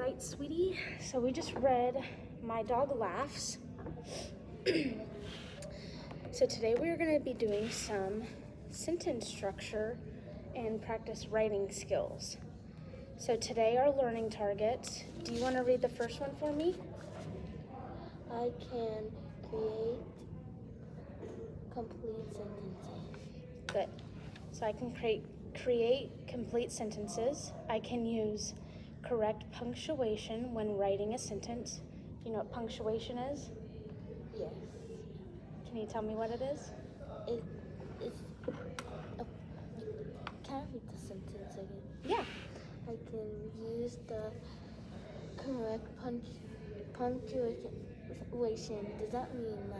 right, sweetie? So we just read My Dog Laughs. So today we're going to be doing some sentence structure and practice writing skills. So today our learning targets, do you want to read the first one for me? I can create complete sentences. Good. So I can create complete sentences. I can use correct punctuation when writing a sentence. Do you know what punctuation is? Yes. Can you tell me what it is? It's can I read the sentence again? Yeah. I can use the correct punctuation. Does that mean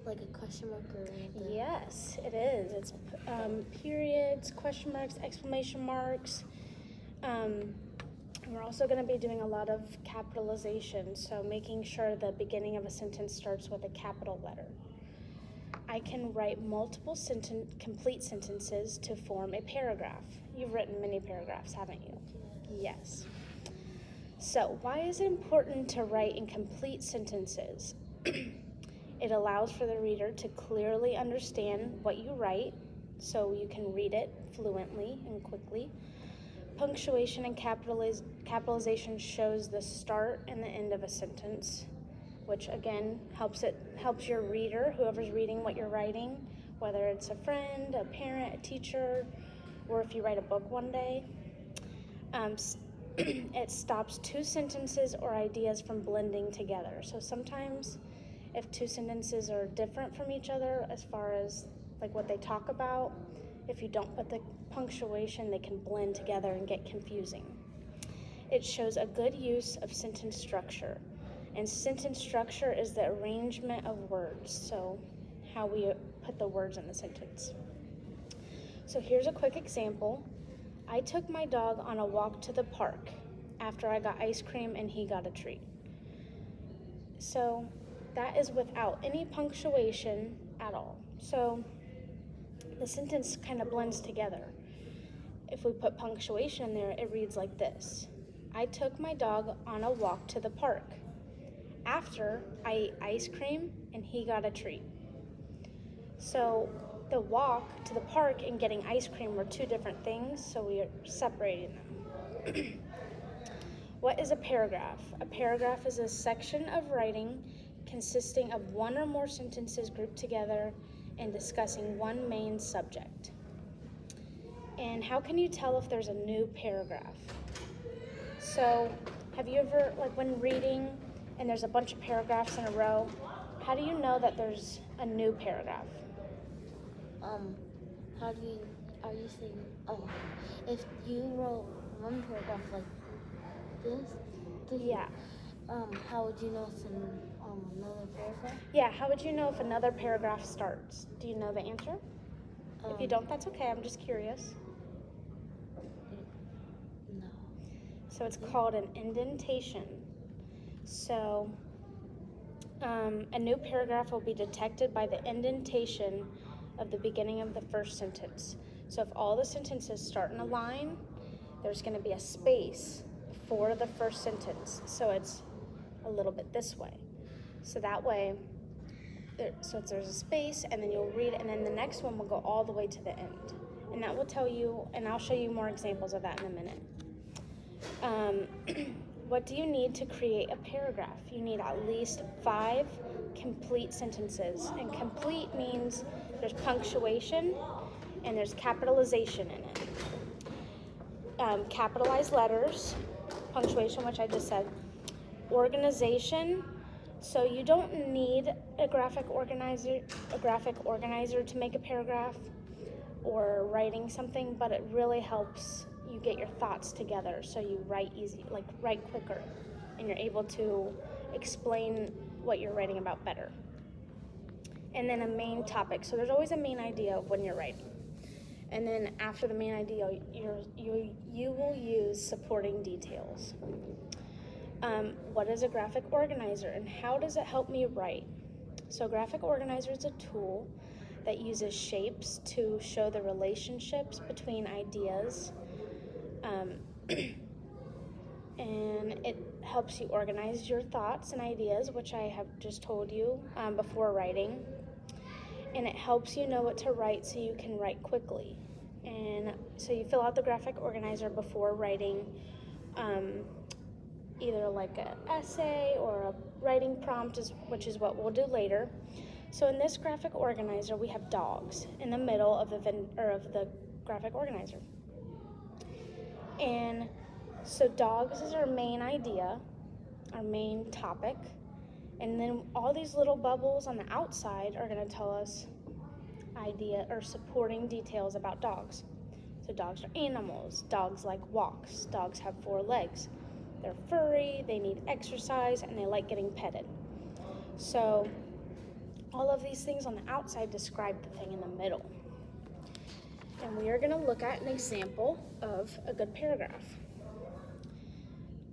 like a question mark or anything? Yes, it is. It's periods, question marks, exclamation marks. We're also going to be doing a lot of capitalization, so making sure the beginning of a sentence starts with a capital letter. I can write multiple complete sentences to form a paragraph. You've written many paragraphs, haven't you? Yes. So, why is it important to write in complete sentences? It allows for the reader to clearly understand what you write, so you can read it fluently and quickly. Punctuation and capitalization shows the start and the end of a sentence, which again helps your reader, whoever's reading what you're writing, whether it's a friend, a parent, a teacher, or if you write a book one day. It stops two sentences or ideas from blending together. So sometimes if two sentences are different from each other as far as like what they talk about, if you don't put the punctuation, they can blend together and get confusing. It shows a good use of sentence structure. And sentence structure is the arrangement of words, so how we put the words in the sentence. So here's a quick example. I took my dog on a walk to the park after I got ice cream and he got a treat. So that is without any punctuation at all. So the sentence kind of blends together. If we put punctuation in there, it reads like this. I took my dog on a walk to the park after I ate ice cream and he got a treat. So the walk to the park and getting ice cream were two different things, so we are separating them. What is a paragraph? A paragraph is a section of writing consisting of one or more sentences grouped together and discussing one main subject. And how can you tell if there's a new paragraph? So have you ever, like when reading and there's a bunch of paragraphs in a row, how do you know that there's a new paragraph? Are you saying, if you wrote one paragraph like this, Yeah. How would you know it's another paragraph? Yeah, how would you know if another paragraph starts? Do you know the answer? If you don't, that's okay, I'm just curious. No. So it's called an indentation. So a new paragraph will be detected by the indentation of the beginning of the first sentence. So if all the sentences start in a line, there's going to be a space before the first sentence. So it's a little bit this way. So that way, there's a space, and then you'll read it, and then the next one will go all the way to the end. And that will tell you, and I'll show you more examples of that in a minute. What do you need to create a paragraph? You need at least 5 complete sentences. And complete means there's punctuation and there's capitalization in it. Capitalized letters, punctuation, which I just said. Organization, so you don't need a graphic organizer to make a paragraph or writing something, but it really helps you get your thoughts together so you write quicker, and you're able to explain what you're writing about better. And then a main topic. So there's always a main idea of when you're writing. And then after the main idea, you will use supporting details. What is a graphic organizer and how does it help me write? So a graphic organizer is a tool that uses shapes to show the relationships between ideas. and it helps you organize your thoughts and ideas, which I have just told you before writing. And it helps you know what to write so you can write quickly. And so you fill out the graphic organizer before writing either like an essay or a writing prompt, which is what we'll do later. So in this graphic organizer, we have dogs in the middle of the graphic organizer. And so dogs is our main idea, our main topic. And then all these little bubbles on the outside are going to tell us idea or supporting details about dogs. So dogs are animals. Dogs like walks. Dogs have 4 legs. They're furry, they need exercise, and they like getting petted. So all of these things on the outside describe the thing in the middle. And we are going to look at an example of a good paragraph.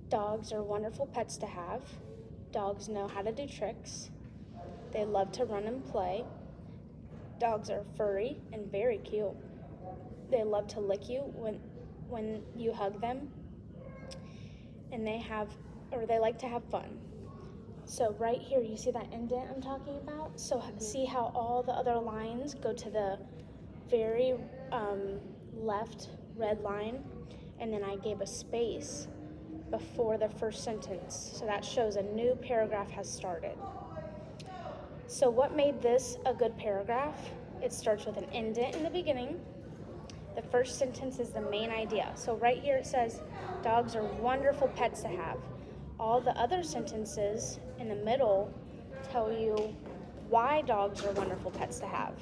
Dogs are wonderful pets to have. Dogs know how to do tricks. They love to run and play. Dogs are furry and very cute. They love to lick you when you hug them. And they like to have fun. So right here, you see that indent I'm talking about? So see how all the other lines go to the very left red line, and then I gave a space before the first sentence. So that shows a new paragraph has started. So what made this a good paragraph? It starts with an indent in the beginning. The first sentence is the main idea. So right here it says, dogs are wonderful pets to have. All the other sentences in the middle tell you why dogs are wonderful pets to have.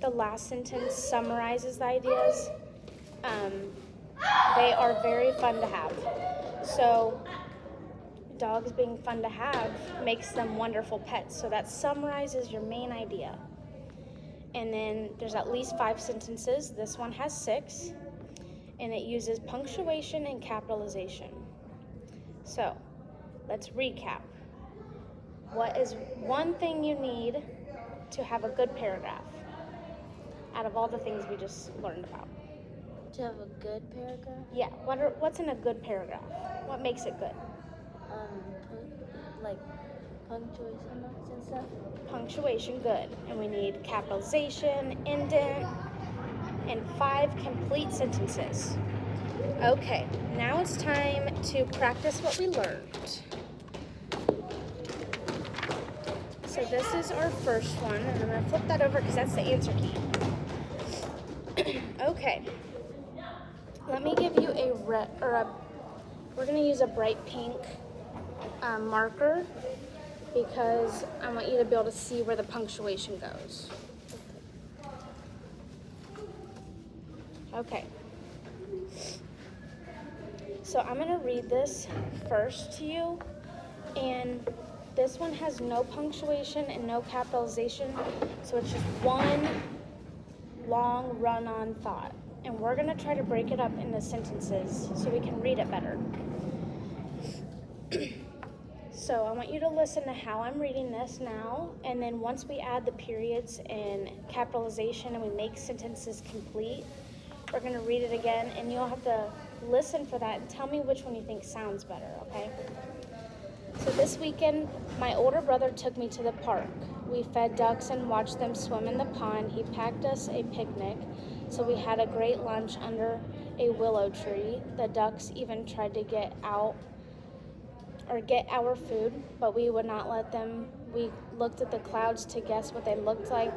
The last sentence summarizes the ideas. They are very fun to have. So dogs being fun to have makes them wonderful pets. So that summarizes your main idea. And then there's at least 5 sentences. This one has 6. And it uses punctuation and capitalization. So let's recap. What is one thing you need to have a good paragraph out of all the things we just learned about? To have a good paragraph? Yeah, what's in a good paragraph? What makes it good? Like punctuation marks and stuff. Punctuation, good. And we need capitalization, indent, and 5 complete sentences. Okay, now it's time to practice what we learned. So this is our first one, and I'm going to flip that over because that's the answer key. Okay. Let me give you we're going to use a bright pink marker because I want you to be able to see where the punctuation goes. Okay. So I'm going to read this first to you, and this one has no punctuation and no capitalization, so it's just one long run-on thought. And we're going to try to break it up into sentences so we can read it better. So I want you to listen to how I'm reading this now, and then once we add the periods and capitalization and we make sentences complete, we're going to read it again, and you'll have to listen for that and tell me which one you think sounds better, okay? So this weekend, my older brother took me to the park. We fed ducks and watched them swim in the pond. He packed us a picnic, so we had a great lunch under a willow tree. The ducks even tried to get our food, but we would not let them. We looked at the clouds to guess what they looked like.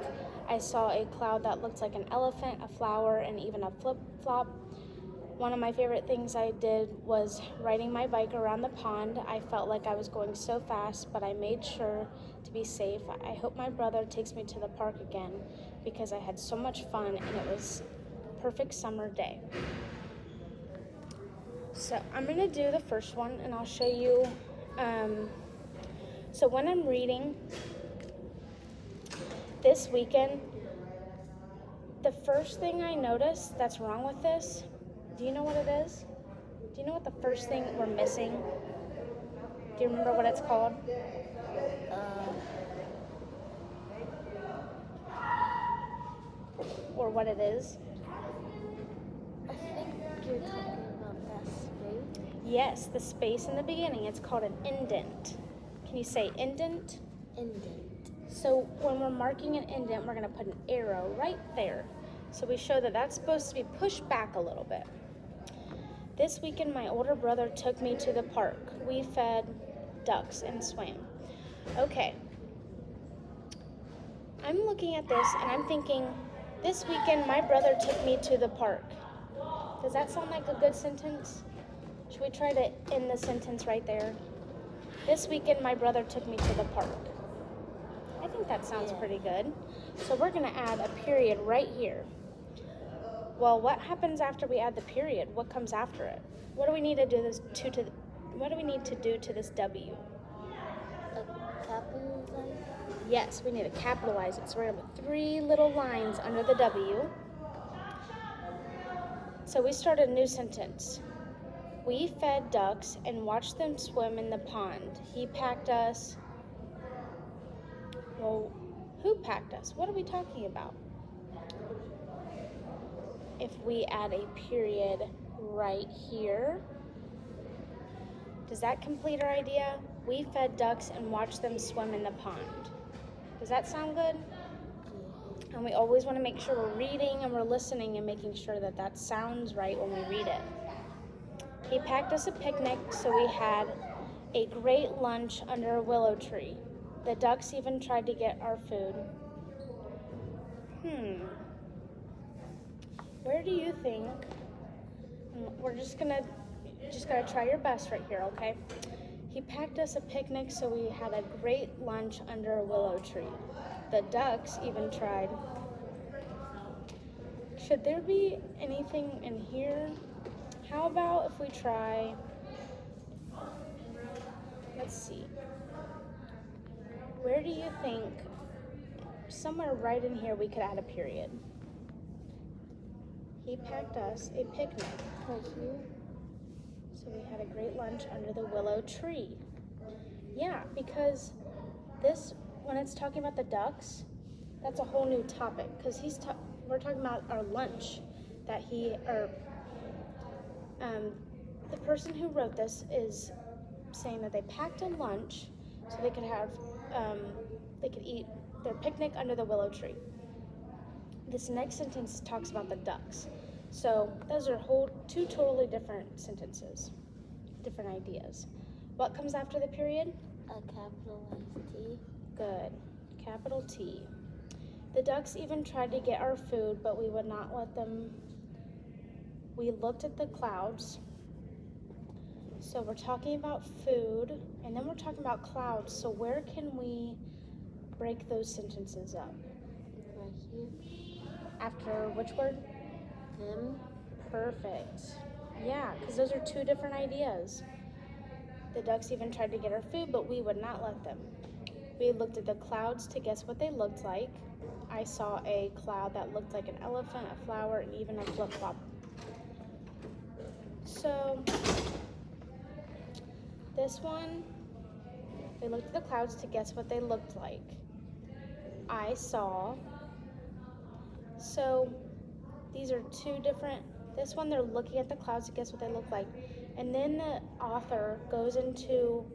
I saw a cloud that looked like an elephant, a flower, and even a flip-flop. One of my favorite things I did was riding my bike around the pond. I felt like I was going so fast, but I made sure to be safe. I hope my brother takes me to the park again because I had so much fun and it was a perfect summer day. So I'm going to do the first one and I'll show you. So when I'm reading this weekend, the first thing I noticed that's wrong with this, do you know what it is? Do you know what the first thing we're missing? Do you remember what it's called? Or what it is? I think you're talking about that space. Yes, the space in the beginning. It's called an indent. Can you say indent? Indent. So when we're marking an indent, we're going to put an arrow right there. So we show that that's supposed to be pushed back a little bit. This weekend, my older brother took me to the park. We fed ducks and swam. Okay. I'm looking at this and I'm thinking, this weekend, my brother took me to the park. Does that sound like a good sentence? Should we try to end the sentence right there? This weekend, my brother took me to the park. I think that sounds pretty good. So we're going to add a period right here. Well, what happens after we add the period? What comes after it? What do we need to do what do we need to do to this W? A capital sign? Yes, we need to capitalize it. So we're going to put 3 little lines under the W. So we started a new sentence. We fed ducks and watched them swim in the pond. He packed us. Well, who packed us? What are we talking about? If we add a period right here, does that complete our idea? We fed ducks and watched them swim in the pond. Does that sound good? And we always want to make sure we're reading and we're listening and making sure that that sounds right when we read it. He packed us a picnic, so we had a great lunch under a willow tree. The ducks even tried to get our food. Where do you think? We're just gonna try your best right here, okay? He packed us a picnic, so we had a great lunch under a willow tree. The ducks even tried. Should there be anything in here? How about if we try, let's see. Where do you think, somewhere right in here we could add a period? He packed us a picnic. Right here? So we had a great lunch under the willow tree. Yeah, because this, when it's talking about the ducks, that's a whole new topic. Because we're talking about our lunch that the person who wrote this is saying that they packed a lunch so they could eat their picnic under the willow tree. This next sentence talks about the ducks. So those are two totally different sentences, different ideas. What comes after the period? A capitalized T. Good. Capital T. The ducks even tried to get our food, but we would not let them. We looked at the clouds. So we're talking about food, and then we're talking about clouds. So where can we break those sentences up? Right here. After which word? Them. Perfect. Yeah, because those are two different ideas. The ducks even tried to get our food, but we would not let them. We looked at the clouds to guess what they looked like. I saw a cloud that looked like an elephant, a flower, and even a flip-flop. So this one, they looked at the clouds to guess what they looked like. I saw. So these are two different. This one, they're looking at the clouds to guess what they look like. And then the author goes into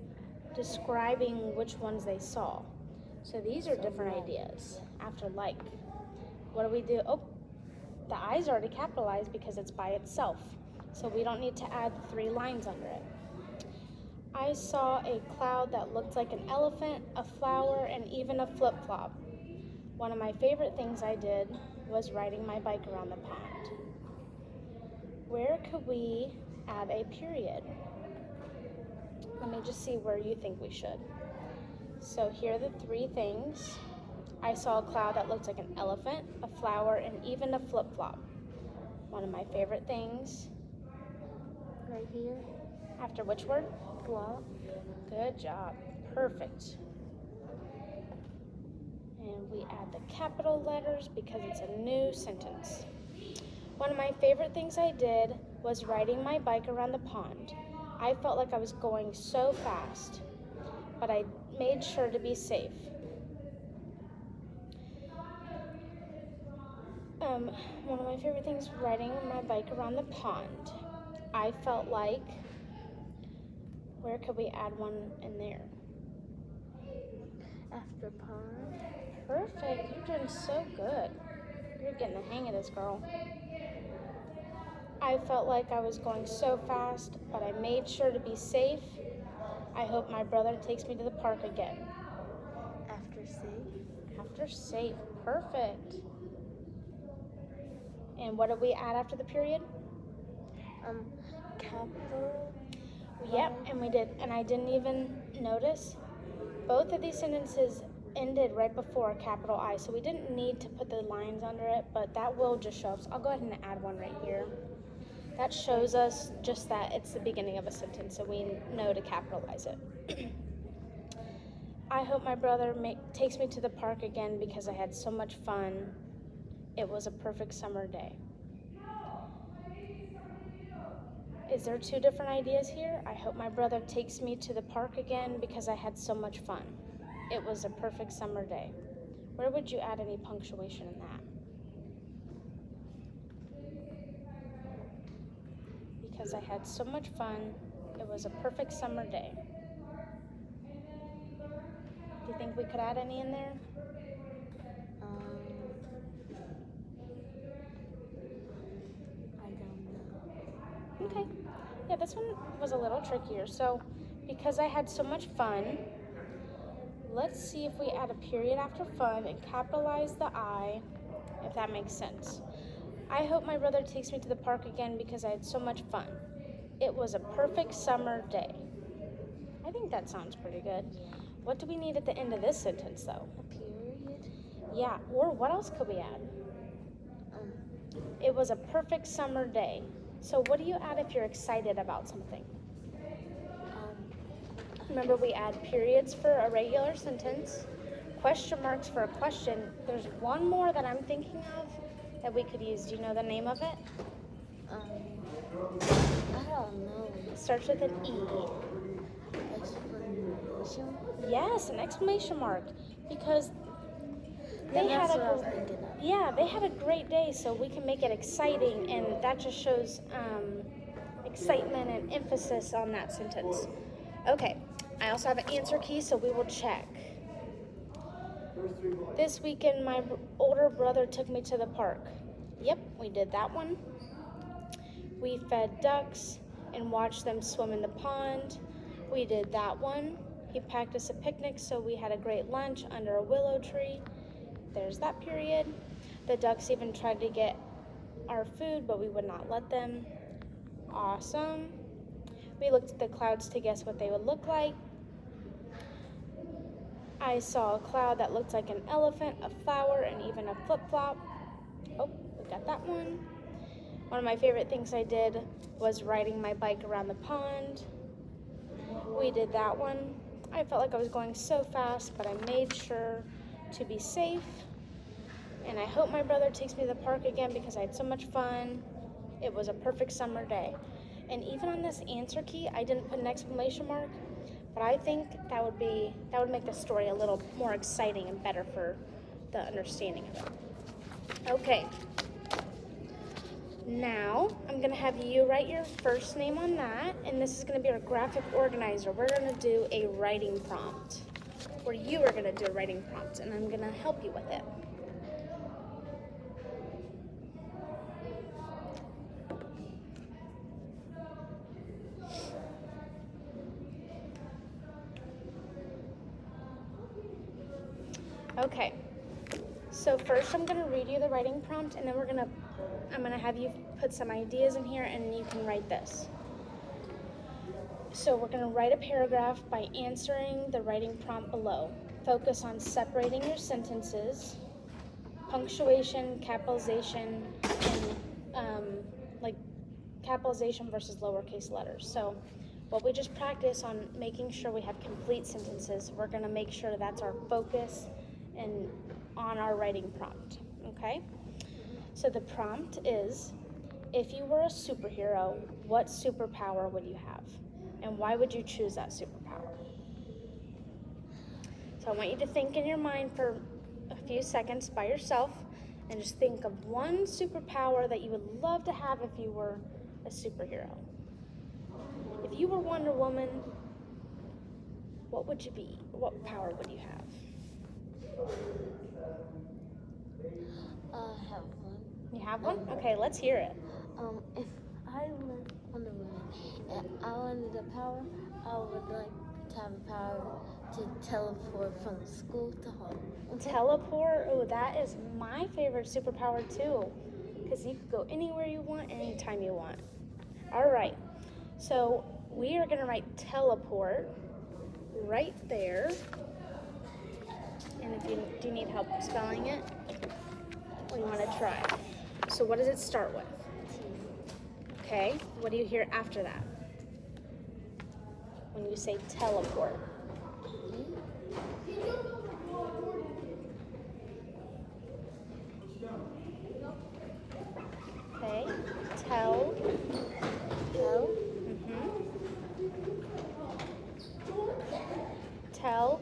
describing which ones they saw. So these are different ideas after like. What do we do? Oh, the I's already capitalized because it's by itself. So we don't need to add 3 lines under it. I saw a cloud that looked like an elephant, a flower, and even a flip-flop. One of my favorite things I did was riding my bike around the pond. Where could we add a period? Let me just see where you think we should. So here are the 3 things. I saw a cloud that looked like an elephant, a flower, and even a flip-flop. One of my favorite things. Right here. After which word? Flop. Good job. Perfect. And we add the capital letters because it's a new sentence. One of my favorite things I did was riding my bike around the pond. I felt like I was going so fast, but I made sure to be safe. One of my favorite things was riding my bike around the pond. I felt like Where could we add one in there? After pond. Perfect. You're doing so good. You're getting the hang of this, girl. I felt like I was going so fast, but I made sure to be safe. I hope my brother takes me to the park again. After safe. After safe. Perfect. And what did we add after the period? Capital. Yep, and we did. And I didn't even notice. Both of these sentences ended right before a capital I, so we didn't need to put the lines under it, but that will just show us. I'll go ahead and add one right here. That shows us just that it's the beginning of a sentence, so we know to capitalize it. I hope my brother takes me to the park again because I had so much fun. It was a perfect summer day. Is there two different ideas here? I hope my brother takes me to the park again because I had so much fun. It was a perfect summer day. Where would you add any punctuation in that? Because I had so much fun. It was a perfect summer day. Do you think we could add any in there? I don't know. Okay. Yeah, this one was a little trickier. So, because I had so much fun, let's see if we add a period after fun and capitalize the I, if that makes sense. I hope my brother takes me to the park again because I had so much fun. It was a perfect summer day. I think that sounds pretty good. What do we need at the end of this sentence, though? A period. Yeah, or what else could we add? It was a perfect summer day. So what do you add if you're excited about something? Remember, we add periods for a regular sentence, question marks for a question. There's one more that I'm thinking of that we could use. Do you know the name of it? I don't know. It starts with an E. Explanation. Yes, an exclamation mark. Because Yeah, they that's had what I was thinking of. Yeah, they had a great day, so we can make it exciting, and that just shows excitement and emphasis on that sentence. Okay, I also have an answer key, so we will check. This weekend, my older brother took me to the park. Yep, we did that one. We fed ducks and watched them swim in the pond. We did that one. He packed us a picnic, so we had a great lunch under a willow tree. There's that period. The ducks even tried to get our food, but we would not let them. Awesome. We looked at the clouds to guess what they would look like. I saw a cloud that looked like an elephant, a flower, and even a flip-flop. Oh, we got that one. One of my favorite things I did was riding my bike around the pond. We did that one. I felt like I was going so fast, but I made sure to be safe. And I hope my brother takes me to the park again because I had so much fun. It was a perfect summer day. And even on this answer key, I didn't put an exclamation mark, but I think that would make the story a little more exciting and better for the understanding of it. Okay. Now, I'm going to have you write your first name on that, and this is going to be our graphic organizer. We're going to do a writing prompt, or you are going to do a writing prompt, and I'm going to help you with it. Okay, so first I'm going to read you the writing prompt, and then I'm going to have you put some ideas in here, and you can write this. So we're going to write a paragraph by answering the writing prompt below. Focus on separating your sentences, punctuation, capitalization, and like capitalization versus lowercase letters. So what we just practiced on making sure we have complete sentences, we're going to make sure that's our focus and on our writing prompt, okay? So the prompt is, if you were a superhero, what superpower would you have? And why would you choose that superpower? So I want you to think in your mind for a few seconds by yourself and just think of one superpower that you would love to have if you were a superhero. If you were Wonder Woman, what would you be? What power would you have? I have one. You have one? Okay, let's hear it. If I was Wonder Woman and I wanted a power, I would like to have a power to teleport from school to home. Teleport? Oh, that is my favorite superpower too. Because you could go anywhere you want, anytime you want. All right. So we are going to write teleport right there. And if you do you need help spelling it, or you want to try? So what does it start with? Okay. What do you hear after that? When you say teleport. Okay. Tell. Mm-hmm. Tell.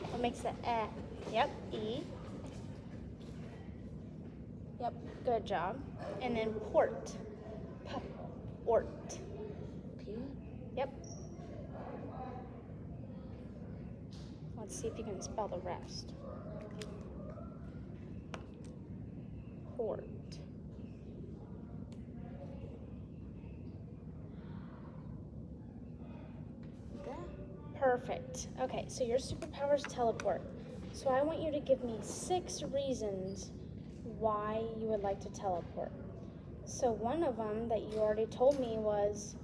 What makes the Yep. E. Yep. Good job. And then port. Port. P. Yep. Let's see if you can spell the rest. Port. Perfect. Okay, so your superpower is teleport. So I want you to give me 6 reasons why you would like to teleport. So one of them that you already told me was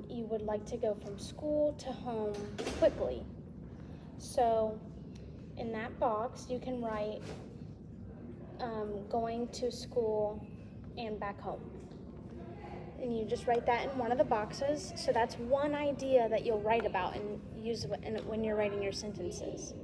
you would like to go from school to home quickly. So in that box, you can write going to school and back home. And you just write that in one of the boxes. So that's one idea that you'll write about and use when you're writing your sentences.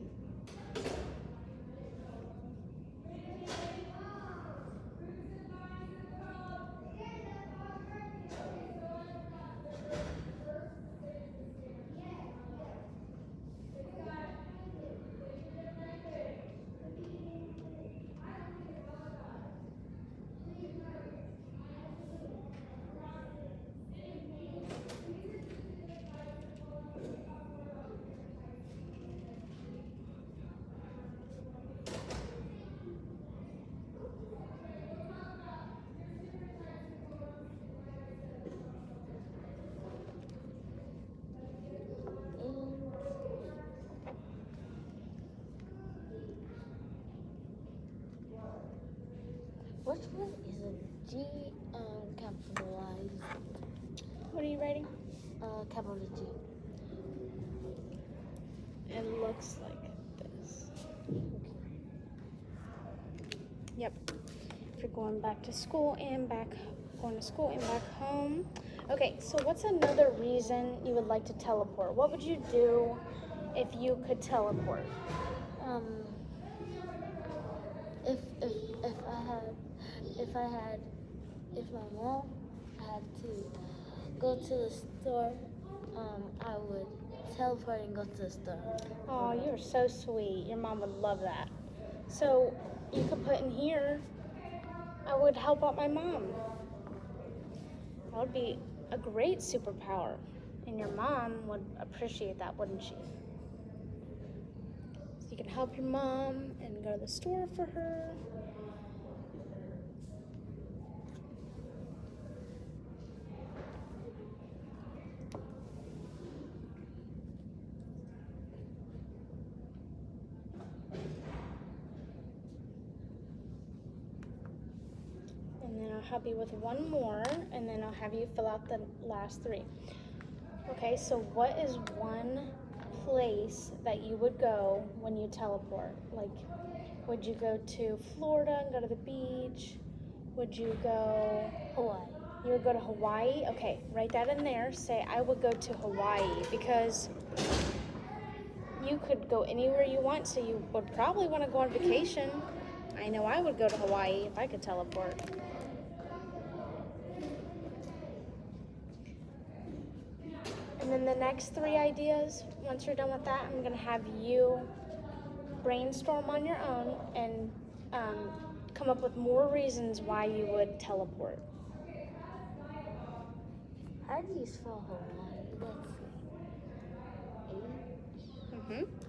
Which one is a G capitalized? What are you writing? Capital G. It looks like this. Yep. If you're going back to school and going to school and back home. Okay, so what's another reason you would like to teleport? What would you do if you could teleport? If my mom had to go to the store, I would teleport and go to the store. Oh, you're so sweet. Your mom would love that. So you could put in here, I would help out my mom. That would be a great superpower. And your mom would appreciate that, wouldn't she? So you can help your mom and go to the store for her. And then I'll help you with one more, and then I'll have you fill out the last 3. Okay, so what is one place that you would go when you teleport? Like, would you go to Florida and go to the beach? Would you go... Hawaii. You would go to Hawaii? Okay, write that in there. Say, I would go to Hawaii, because you could go anywhere you want, so you would probably want to go on vacation. I know I would go to Hawaii if I could teleport. And then the next 3 ideas, once you're done with that, I'm going to have you brainstorm on your own and come up with more reasons why you would teleport. How do you spell Hawaii? let's see. H. Mm-hmm.